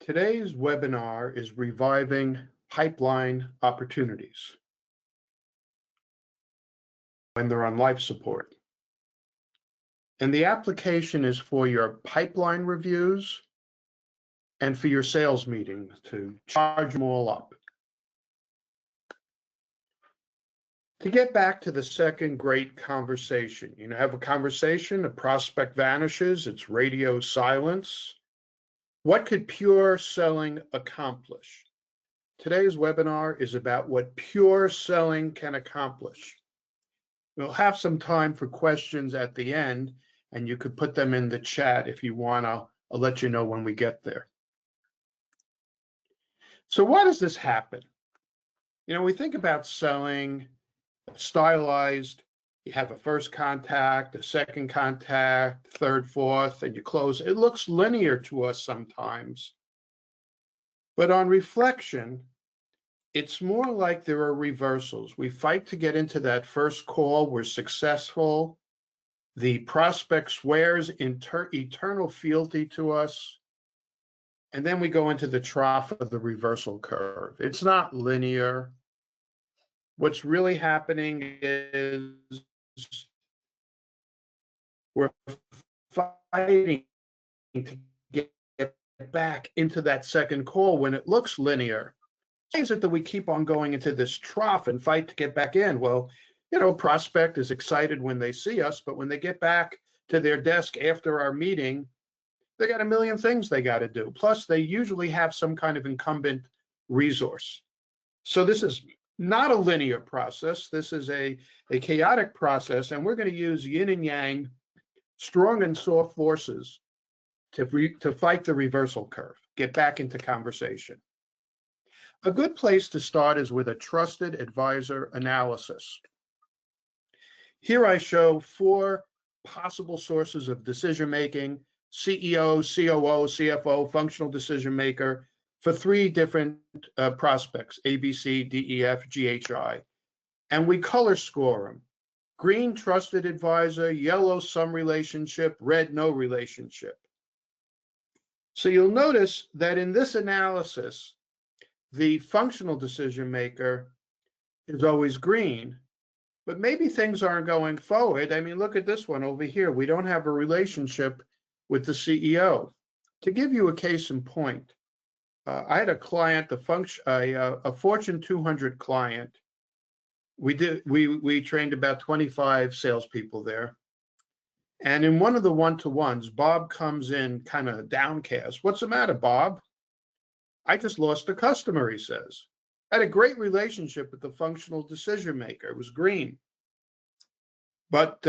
Today's webinar is reviving pipeline opportunities when they're on life support. And the application is for your pipeline reviews and for your sales meetings to charge them all up. To get back to the second great conversation, you have a conversation, a prospect vanishes, it's radio silence. What could pure selling accomplish? Today's webinar is about what pure selling can accomplish. We'll have some time for questions at the end, and you could put them in the chat if you want. I'll let you know when we get there. So why does this happen? We think about selling stylized. You have a first contact, a second contact, third, fourth, and you close. It looks linear to us sometimes. But on reflection, it's more like there are reversals. We fight to get into that first call. We're successful. The prospect swears eternal fealty to us. And then we go into the trough of the reversal curve. It's not linear. What's really happening is we're fighting to get back into that second call when it looks linear. Why is it that we keep on going into this trough and fight to get back in? Well, prospect is excited when they see us, but when they get back to their desk after our meeting, they got a million things they got to do. Plus, they usually have some kind of incumbent resource. So this is not a linear process. This is a chaotic process, and we're going to use yin and yang, strong and soft forces to fight the reversal curve, get back into conversation. A good place to start is with a trusted advisor analysis. Here I show 4 possible sources of decision-making: CEO, COO, CFO, functional decision maker, for 3 different prospects, A, B, C, D, E, F, G, H, I. And we color score them. Green, trusted advisor; yellow, some relationship; red, no relationship. So you'll notice that in this analysis, the functional decision maker is always green, but maybe things aren't going forward. I mean, look at this one over here. We don't have a relationship with the CEO. To give you a case in point, I had a client, a Fortune 200 client. We trained about 25 salespeople there. And in one of the one-to-ones, Bob comes in kind of downcast. "What's the matter, Bob?" "I just lost a customer," he says. I had a great relationship with the functional decision maker. It was green. But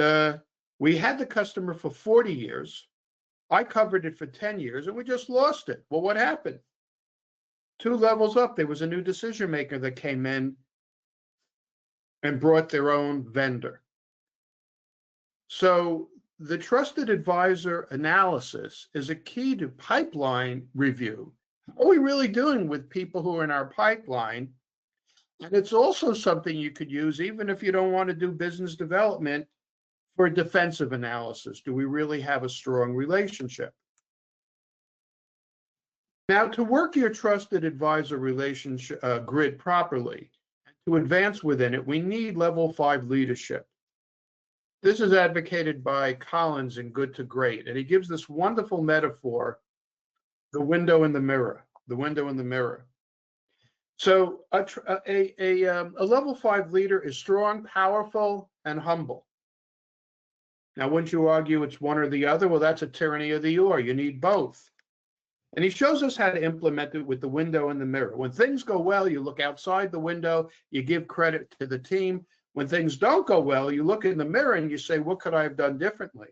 we had the customer for 40 years. I covered it for 10 years, and we just lost it. Well, what happened? 2 levels up, there was a new decision maker that came in and brought their own vendor. So the trusted advisor analysis is a key to pipeline review. What are we really doing with people who are in our pipeline? And it's also something you could use even if you don't want to do business development for a defensive analysis. Do we really have a strong relationship? Now, to work your trusted advisor relationship grid properly, to advance within it, we need level 5 leadership. This is advocated by Collins in Good to Great, and he gives this wonderful metaphor: the window and the mirror, the window and the mirror. So a level 5 leader is strong, powerful, and humble. Now, wouldn't you argue it's one or the other? Well, that's a tyranny of the or. You need both. And he shows us how to implement it with the window and the mirror. When things go well, you look outside the window, you give credit to the team. When things don't go well, you look in the mirror and you say, what could I have done differently?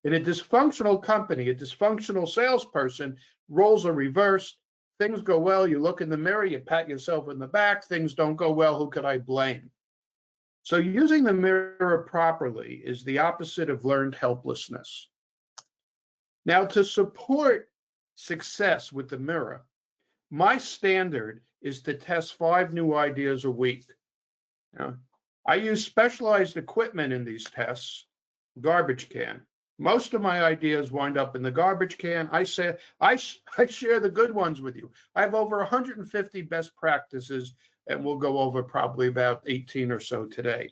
In a dysfunctional company, a dysfunctional salesperson, roles are reversed. Things go well, you look in the mirror, you pat yourself in the back. Things don't go well, who could I blame? So using the mirror properly is the opposite of learned helplessness. Now, to support success with the mirror, my standard is to test 5 new ideas a week. I use specialized equipment in these tests: garbage can, Most of my ideas wind up in the garbage can. I share the good ones with you. I have over 150 best practices, and we'll go over probably about 18 or so today.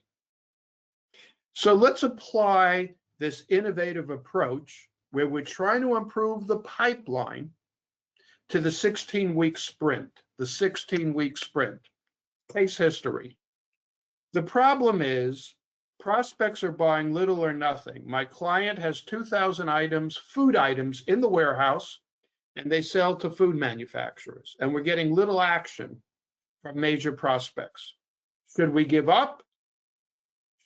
So let's apply this innovative approach where we're trying to improve the pipeline to the 16-week sprint, the 16-week sprint. Case history. The problem is prospects are buying little or nothing. My client has 2,000 items, food items in the warehouse, and they sell to food manufacturers. And we're getting little action from major prospects. Should we give up?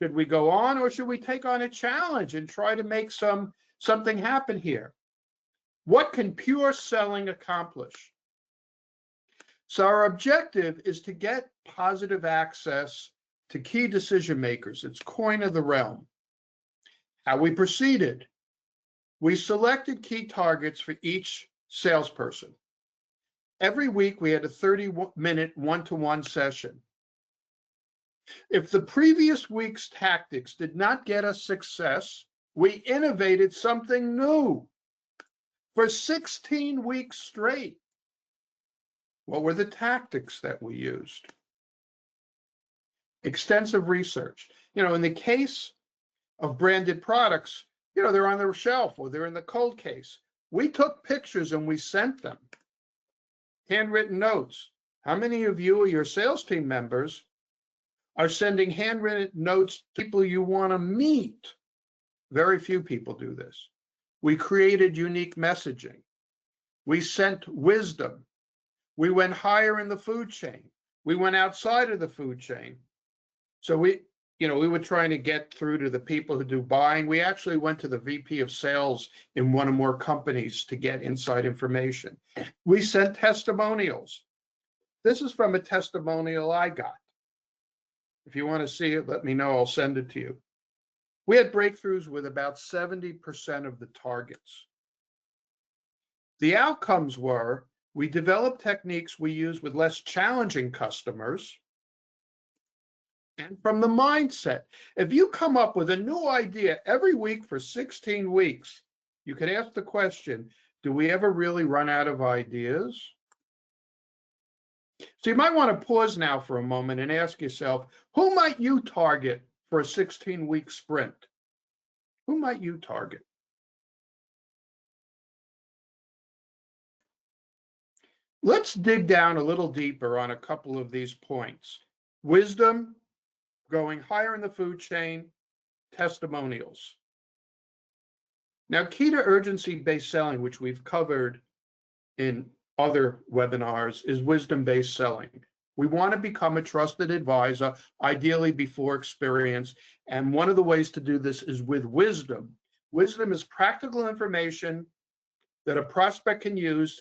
Should we go on, or should we take on a challenge and try to make something happen here? What can pure selling accomplish? So our objective is to get positive access to key decision makers. It's coin of the realm. How we proceeded. We selected key targets for each salesperson. Every week we had a 30-minute one-to-one session. If the previous week's tactics did not get us success, we innovated something new for 16 weeks straight. What were the tactics that we used? Extensive research. In the case of branded products, they're on the shelf or they're in the cold case. We took pictures and we sent them. Handwritten notes. How many of you or your sales team members are sending handwritten notes to people you want to meet? Very few people do this. We created unique messaging. We sent wisdom. We went higher in the food chain. We went outside of the food chain. So we were trying to get through to the people who do buying. We actually went to the VP of sales in one or more companies to get inside information. We sent testimonials. This is from a testimonial I got. If you want to see it, let me know. I'll send it to you. We had breakthroughs with about 70% of the targets. The outcomes were we developed techniques we use with less challenging customers. And from the mindset, if you come up with a new idea every week for 16 weeks, you could ask the question, do we ever really run out of ideas? So you might want to pause now for a moment and ask yourself, who might you target for a 16-week sprint? Who might you target? Let's dig down a little deeper on a couple of these points. Wisdom, going higher in the food chain, testimonials. Now, key to urgency-based selling, which we've covered in other webinars, is wisdom-based selling. We want to become a trusted advisor, ideally before experience. And one of the ways to do this is with wisdom. Wisdom is practical information that a prospect can use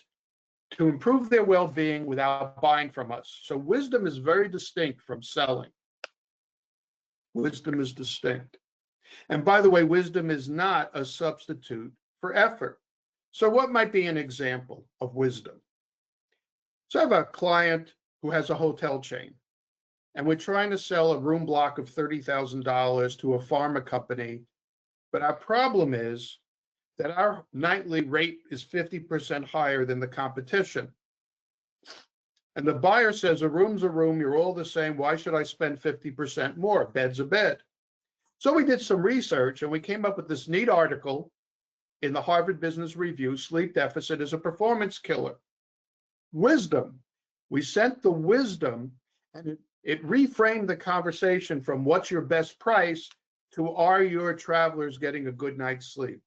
to improve their well-being without buying from us. So wisdom is very distinct from selling. Wisdom is distinct. And by the way, wisdom is not a substitute for effort. So what might be an example of wisdom? So I have a client who has a hotel chain, and we're trying to sell a room block of $30,000 to a pharma company. But our problem is that our nightly rate is 50% higher than the competition. And the buyer says, a room's a room, you're all the same, why should I spend 50% more? Bed's a bed. So we did some research and we came up with this neat article in the Harvard Business Review, Sleep Deficit is a Performance Killer. Wisdom. We sent the wisdom and it reframed the conversation from what's your best price to are your travelers getting a good night's sleep?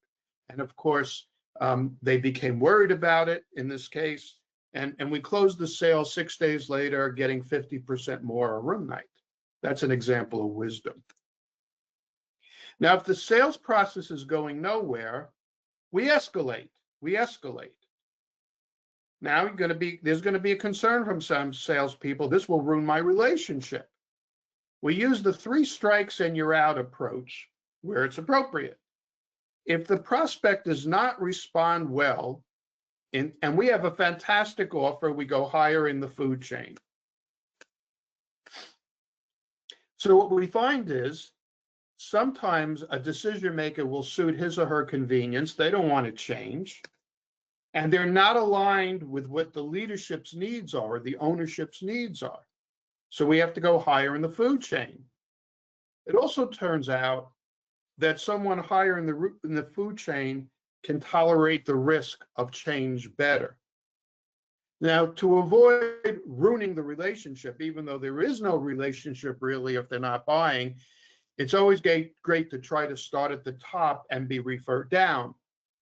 And of course, they became worried about it in this case. And we closed the sale 6 days later, getting 50% more a room night. That's an example of wisdom. Now, if the sales process is going nowhere, we escalate. Now there's going to be a concern from some salespeople. This will ruin my relationship. We use the 3 strikes and you're out approach where it's appropriate. If the prospect does not respond well, and we have a fantastic offer, we go higher in the food chain. So what we find is sometimes a decision maker will suit his or her convenience. They don't want to change. And they're not aligned with what the leadership's needs are or the ownership's needs are. So we have to go higher in the food chain. It also turns out that someone higher in the food chain can tolerate the risk of change better. Now, to avoid ruining the relationship, even though there is no relationship really if they're not buying, it's always great to try to start at the top and be referred down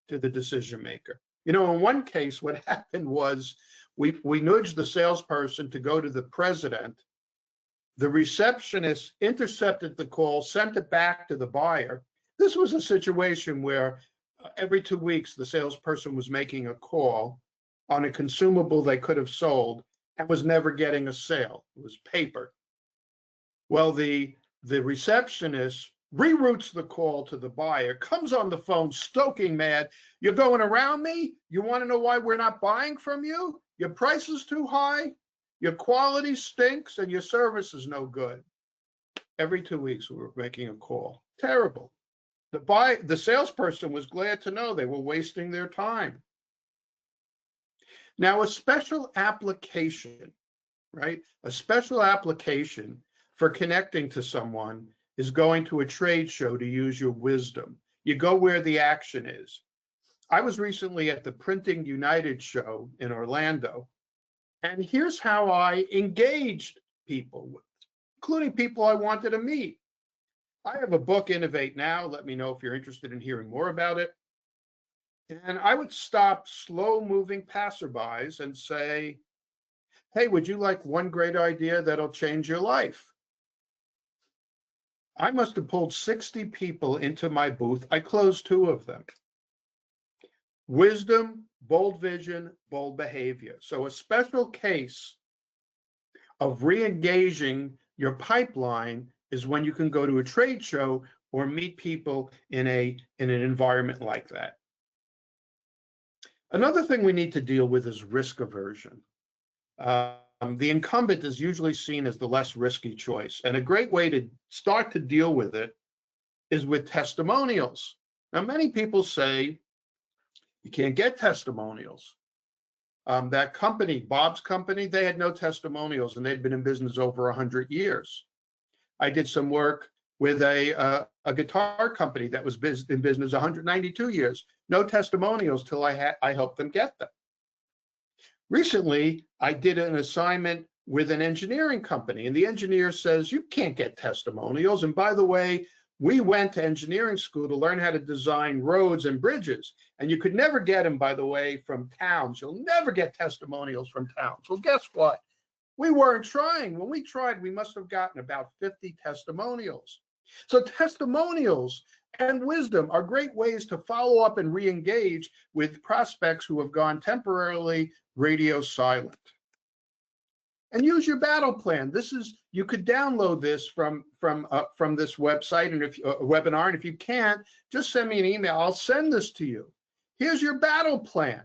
to the decision maker. In one case, what happened was we nudged the salesperson to go to the president. The receptionist intercepted the call, sent it back to the buyer. This was a situation where every 2 weeks, the salesperson was making a call on a consumable they could have sold and was never getting a sale. It was paper. Well, the receptionist reroutes the call to the buyer, comes on the phone stoking mad. You're going around me? You want to know why we're not buying from you? Your price is too high, your quality stinks, and your service is no good. Every 2 weeks we were making a call. Terrible. The salesperson was glad to know they were wasting their time. Now, a special application, right? A special application for connecting to someone is going to a trade show to use your wisdom. You go where the action is. I was recently at the Printing United show in Orlando, and here's how I engaged people, including people I wanted to meet. I have a book, Innovate Now. Let me know if you're interested in hearing more about it. And I would stop slow-moving passerbys and say, hey, would you like one great idea that'll change your life? I must have pulled 60 people into my booth. I closed 2 of them. Wisdom, bold vision, bold behavior. So a special case of re-engaging your pipeline is when you can go to a trade show or meet people in an environment like that. Another thing we need to deal with is risk aversion. The incumbent is usually seen as the less risky choice. And a great way to start to deal with it is with testimonials. Now, many people say you can't get testimonials. That company, Bob's company, they had no testimonials and they'd been in business over 100 years. I did some work with a guitar company that was in business 192 years. No testimonials till I helped them get them. Recently, I did an assignment with an engineering company, and the engineer says, you can't get testimonials. And by the way, we went to engineering school to learn how to design roads and bridges, and you could never get them, by the way, from towns. You'll never get testimonials from towns. Well, guess what? We weren't trying. When we tried, we must have gotten about 50 testimonials. So testimonials and wisdom are great ways to follow up and re-engage with prospects who have gone temporarily radio silent. And use your battle plan. You could download this from this website and if webinar, and if you can't, just send me an email. I'll send this to you. Here's your battle plan.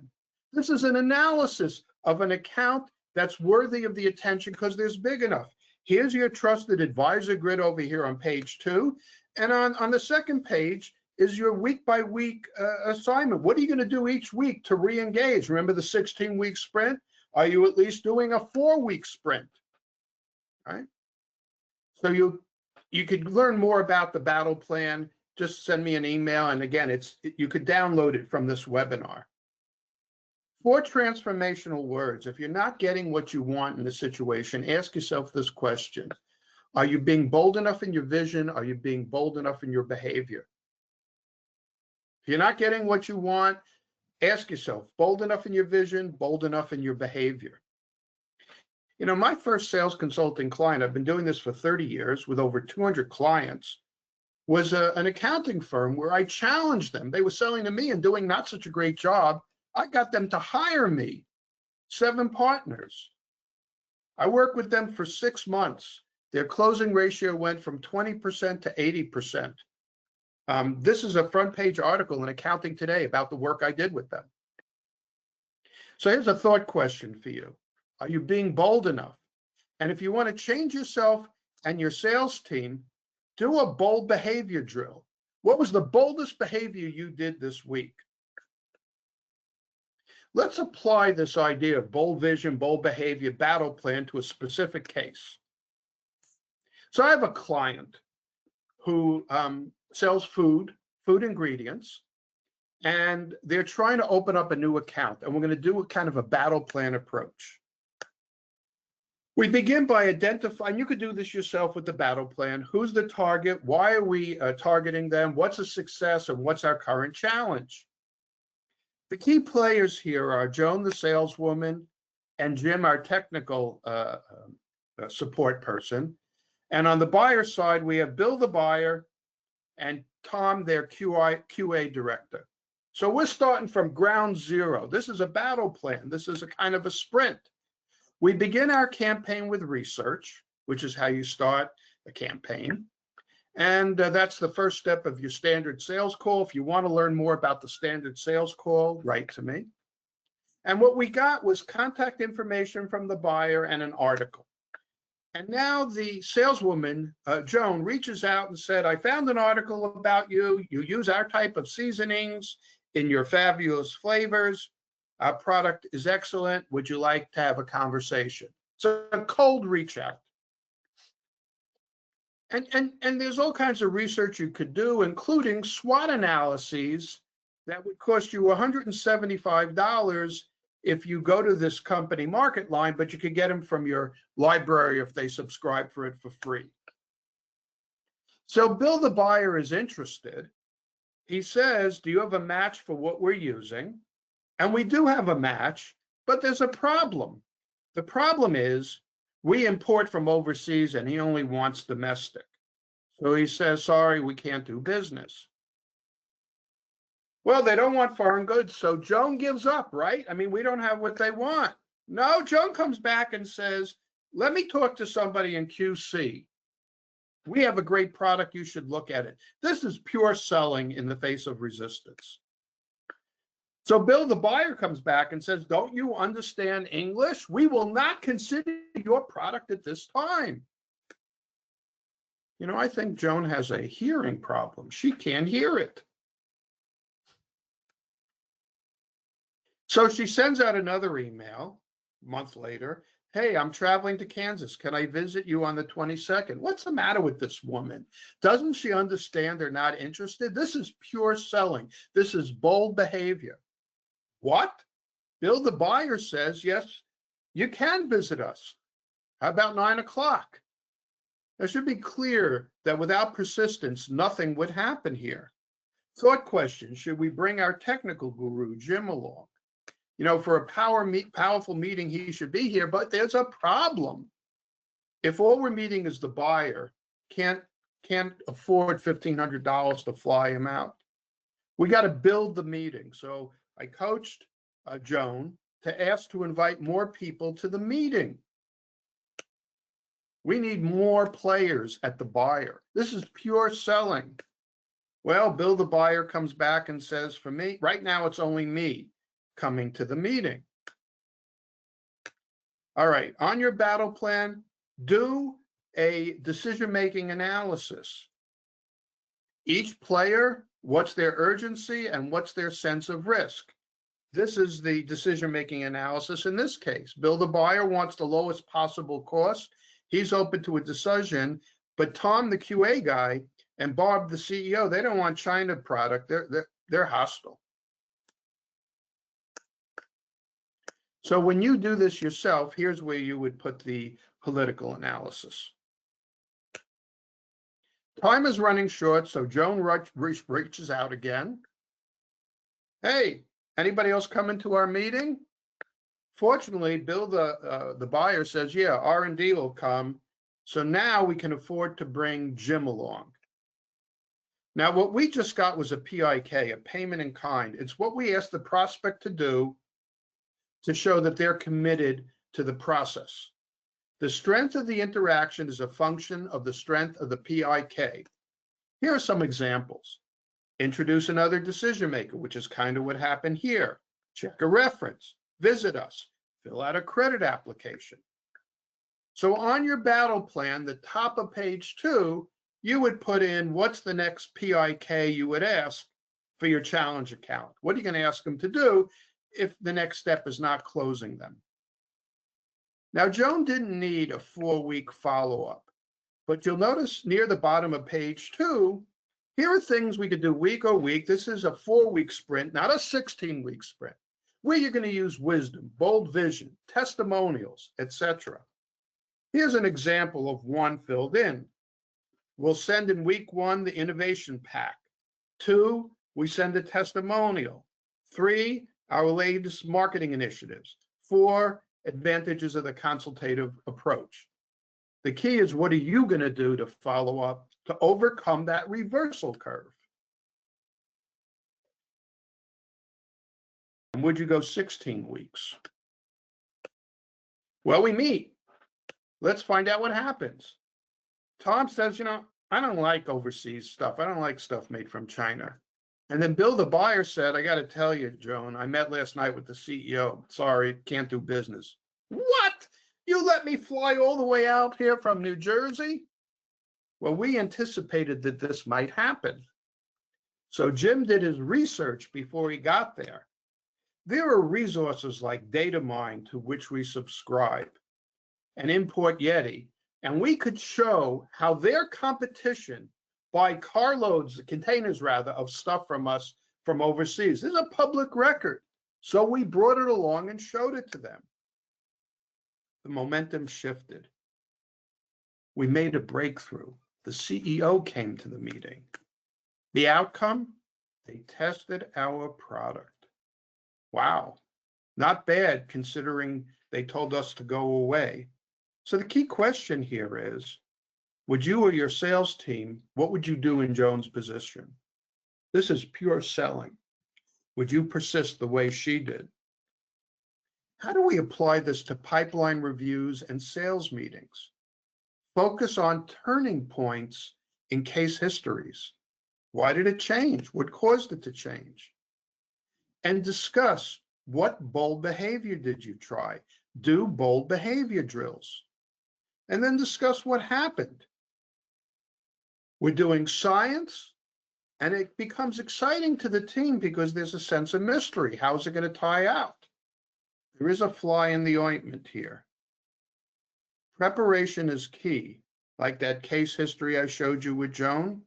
This is an analysis of an account that's worthy of the attention because there's big enough. Here's your trusted advisor grid over here on page 2. And on the second page is your week by week assignment. What are you going to do each week to re-engage? Remember the 16-week sprint? Are you at least doing a 4-week sprint? Right? So you could learn more about the battle plan. Just send me an email. And again, you could download it from this webinar. 4 transformational words. If you're not getting what you want in the situation, ask yourself this question. Are you being bold enough in your vision? Are you being bold enough in your behavior? If you're not getting what you want, ask yourself, bold enough in your vision, bold enough in your behavior. My first sales consulting client, I've been doing this for 30 years with over 200 clients, was an accounting firm where I challenged them. They were selling to me and doing not such a great job. I got them to hire me, 7 partners. I worked with them for 6 months. Their closing ratio went from 20% to 80%. This is a front page article in Accounting Today about the work I did with them. So here's a thought question for you. Are you being bold enough? And if you want to change yourself and your sales team, Do a bold behavior drill. What was the boldest behavior you did this week? Let's apply this idea of bold vision, bold behavior, battle plan to a specific case. So I have a client who sells food ingredients, and they're trying to open up a new account, and we're going to do a kind of a battle plan approach. We begin by identifying, you could do this yourself with the battle plan. Who's the target? Why are we targeting them? What's a success and what's our current challenge? The key players here are Joan, the saleswoman, and Jim, our technical support person. And on the buyer side, we have Bill, the buyer, and Tom, their QA director. So we're starting from ground zero. This is a battle plan. This is a kind of a sprint. We begin our campaign with research, which is how you start a campaign. And that's the first step of your standard sales call. If you want to learn more about the standard sales call, write to me. And what we got was contact information from the buyer and an article. And now the saleswoman, Joan, reaches out and said, I found an article about you. You use our type of seasonings in your fabulous flavors. Our product is excellent. Would you like to have a conversation? So a cold reach out. And there's all kinds of research you could do, including SWOT analyses that would cost you $175 if you go to this company market line, but you could get them from your library if they subscribe for it for free. So Bill, the buyer, is interested. He says, do you have a match for what we're using? And we do have a match, but there's a problem. The problem is we import from overseas and he only wants domestic. So he says, sorry, we can't do business. Well, they don't want foreign goods, so Joan gives up, right? I mean, we don't have what they want. No, Joan comes back and says, let me talk to somebody in QC. We have a great product, you should look at it. This is pure selling in the face of resistance. So Bill, the buyer, comes back and says, don't you understand English? We will not consider your product at this time. You know, I think Joan has a hearing problem. She can't hear it. So she sends out another email a month later. Hey, I'm traveling to Kansas. Can I visit you on the 22nd? What's the matter with this woman? Doesn't she understand they're not interested? This is pure selling. This is bold behavior. What? Bill, the buyer, says, yes, you can visit us. How about 9 o'clock? It should be clear that without persistence, nothing would happen here. Thought question, should we bring our technical guru, Jim, along? You know, for a powerful meeting, he should be here, but there's a problem. If all we're meeting is the buyer, can't afford $1,500 to fly him out. We got to build the meeting. So I coached Joan to ask to invite more people to the meeting. We need more players at the buyer. This is pure selling. Well, Bill, the buyer, comes back and says, for me, right now it's only me coming to the meeting. All right, on your battle plan, do a decision-making analysis. Each player, what's their urgency and what's their sense of risk? This is the decision-making analysis in this case. Bill, the buyer, wants the lowest possible cost. He's open to a decision, but Tom, the QA guy, and Bob, the CEO, they don't want China product. They're hostile. So when you do this yourself, here's where you would put the political analysis. Time is running short, so Joan reaches out again. Hey, anybody else coming to our meeting? Fortunately, Bill, the buyer, says, yeah, R&D will come. So now we can afford to bring Jim along. Now, what we just got was a PIK, a payment in kind. It's what we asked the prospect to do to show that they're committed to the process. The strength of the interaction is a function of the strength of the PIK. Here are some examples. Introduce another decision maker, which is kind of what happened here. Check a reference, visit us, fill out a credit application. So on your battle plan, the top of page 2, you would put in what's the next PIK you would ask for your challenge account. What are you going to ask them to do if the next step is not closing them? Now, Joan didn't need a 4-week follow-up, but you'll notice near the bottom of page 2, here are things we could do week over week. This is a 4-week sprint, not a 16-week sprint, where you're going to use wisdom, bold vision, testimonials, etc. Here's an example of one filled in. We'll send in week 1 the innovation pack. 2, we send a testimonial. 3, our latest marketing initiatives. 4, advantages of the consultative approach. The key is, what are you going to do to follow up to overcome that reversal curve? And would you go 16 weeks? Well, we meet. Let's find out what happens. Tom says, I don't like overseas stuff. I don't like stuff made from China. And then Bill, the buyer, said, I got to tell you, Joan, I met last night with the CEO. Sorry, can't do business. What? You let me fly all the way out here from New Jersey? Well, we anticipated that this might happen. So Jim did his research before he got there. There are resources like DataMine to which we subscribe and Import Yeti, and we could show how their competition buy carloads, containers rather, of stuff from us from overseas. This is a public record. So we brought it along and showed it to them. The momentum shifted. We made a breakthrough. The CEO came to the meeting. The outcome? They tested our product. Wow, not bad considering they told us to go away. So the key question here is, would you or your sales team, what would you do in Joan's position? This is pure selling. Would you persist the way she did? How do we apply this to pipeline reviews and sales meetings? Focus on turning points in case histories. Why did it change? What caused it to change? And discuss, what bold behavior did you try? Do bold behavior drills. And then discuss what happened. We're doing science, and it becomes exciting to the team because there's a sense of mystery. How's it going to tie out? There is a fly in the ointment here. Preparation is key, like that case history I showed you with Joan.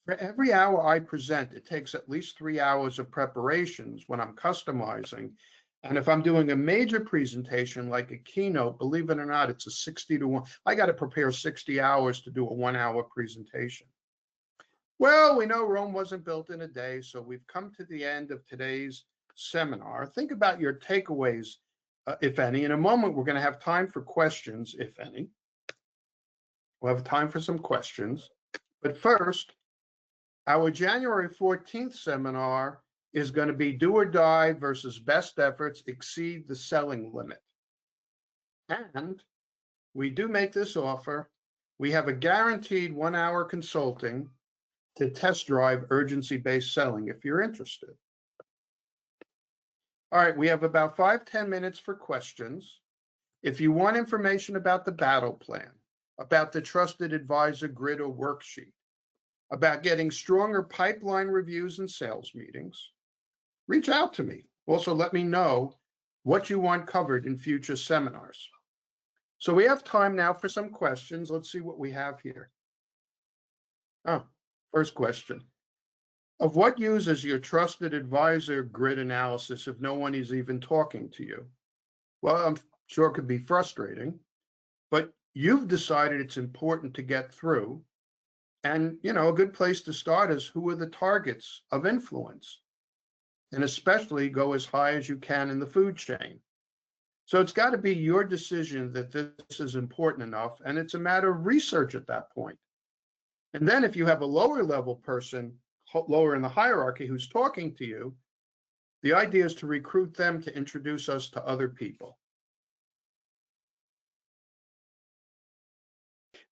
For every hour I present, it takes at least 3 hours of preparations when I'm customizing. And if I'm doing a major presentation like a keynote, believe it or not, it's a 60-to-1. I got to prepare 60 hours to do a 1-hour presentation. Well, we know Rome wasn't built in a day, so we've come to the end of today's seminar. Think about your takeaways, if any. In a moment, we're going to have time for questions, if any. We'll have time for some questions. But first, our January 14th seminar is going to be do or die versus best efforts exceed the selling limit. And we do make this offer. We have a guaranteed 1-hour consulting to test drive urgency-based selling if you're interested. All right, we have about 5-10 minutes for questions. If you want information about the battle plan, about the trusted advisor grid or worksheet, about getting stronger pipeline reviews and sales meetings, reach out to me. Also, let me know what you want covered in future seminars. So we have time now for some questions. Let's see what we have here. Oh, first question. Of what use is your trusted advisor grid analysis if no one is even talking to you? Well, I'm sure it could be frustrating, but you've decided it's important to get through. And, a good place to start is, who are the targets of influence? And especially go as high as you can in the food chain. So it's got to be your decision that this is important enough, and it's a matter of research at that point. And then if you have a lower level person, lower in the hierarchy, who's talking to you, the idea is to recruit them to introduce us to other people.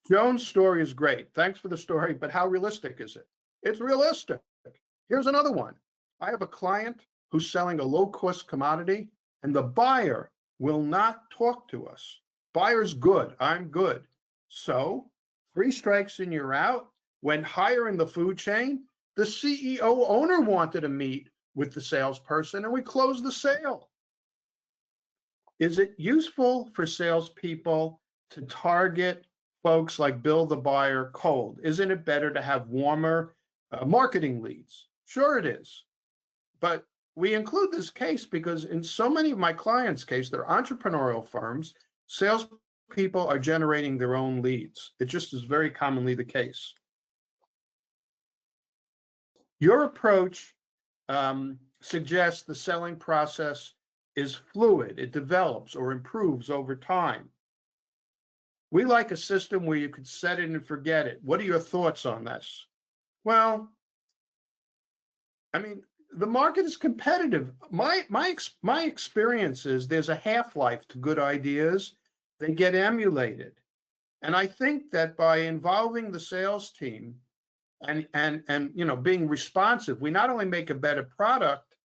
Joan's story is great. Thanks for the story, but how realistic is it? It's realistic. Here's another one. I have a client who's selling a low-cost commodity, and the buyer will not talk to us. Buyer's good. I'm good. So 3 strikes and you're out. Went higher in the food chain. The CEO owner wanted to meet with the salesperson and we closed the sale. Is it useful for salespeople to target folks like Bill the buyer cold? Isn't it better to have warmer marketing leads? Sure it is. But we include this case because in so many of my clients' case, they're entrepreneurial firms, salespeople are generating their own leads. It just is very commonly the case. Your approach suggests the selling process is fluid. It develops or improves over time. We like a system where you could set it and forget it. What are your thoughts on this? Well, I mean, the market is competitive. My experience is there's a half-life to good ideas. They get emulated. And I think that by involving the sales team and you know, being responsive, we not only make a better product,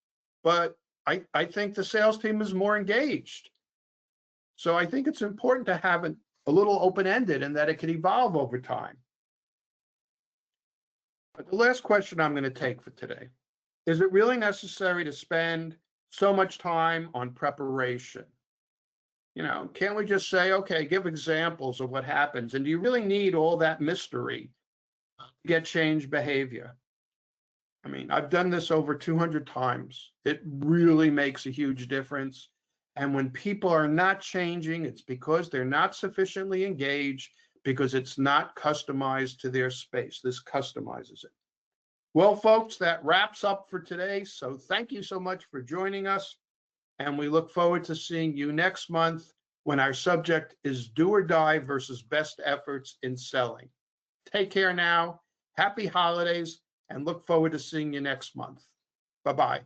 but I think the sales team is more engaged. So I think it's important to have it a little open-ended and that it can evolve over time. But the last question I'm going to take for today, is it really necessary to spend so much time on preparation? You know, can't we just say, okay, give examples of what happens? And do you really need all that mystery to get change behavior? I mean, I've done this over 200 times. It really makes a huge difference. And when people are not changing, it's because they're not sufficiently engaged, because it's not customized to their space. This customizes it. Well, folks, that wraps up for today. So thank you so much for joining us. And we look forward to seeing you next month when our subject is do or die versus best efforts in selling. Take care now. Happy holidays and look forward to seeing you next month. Bye-bye.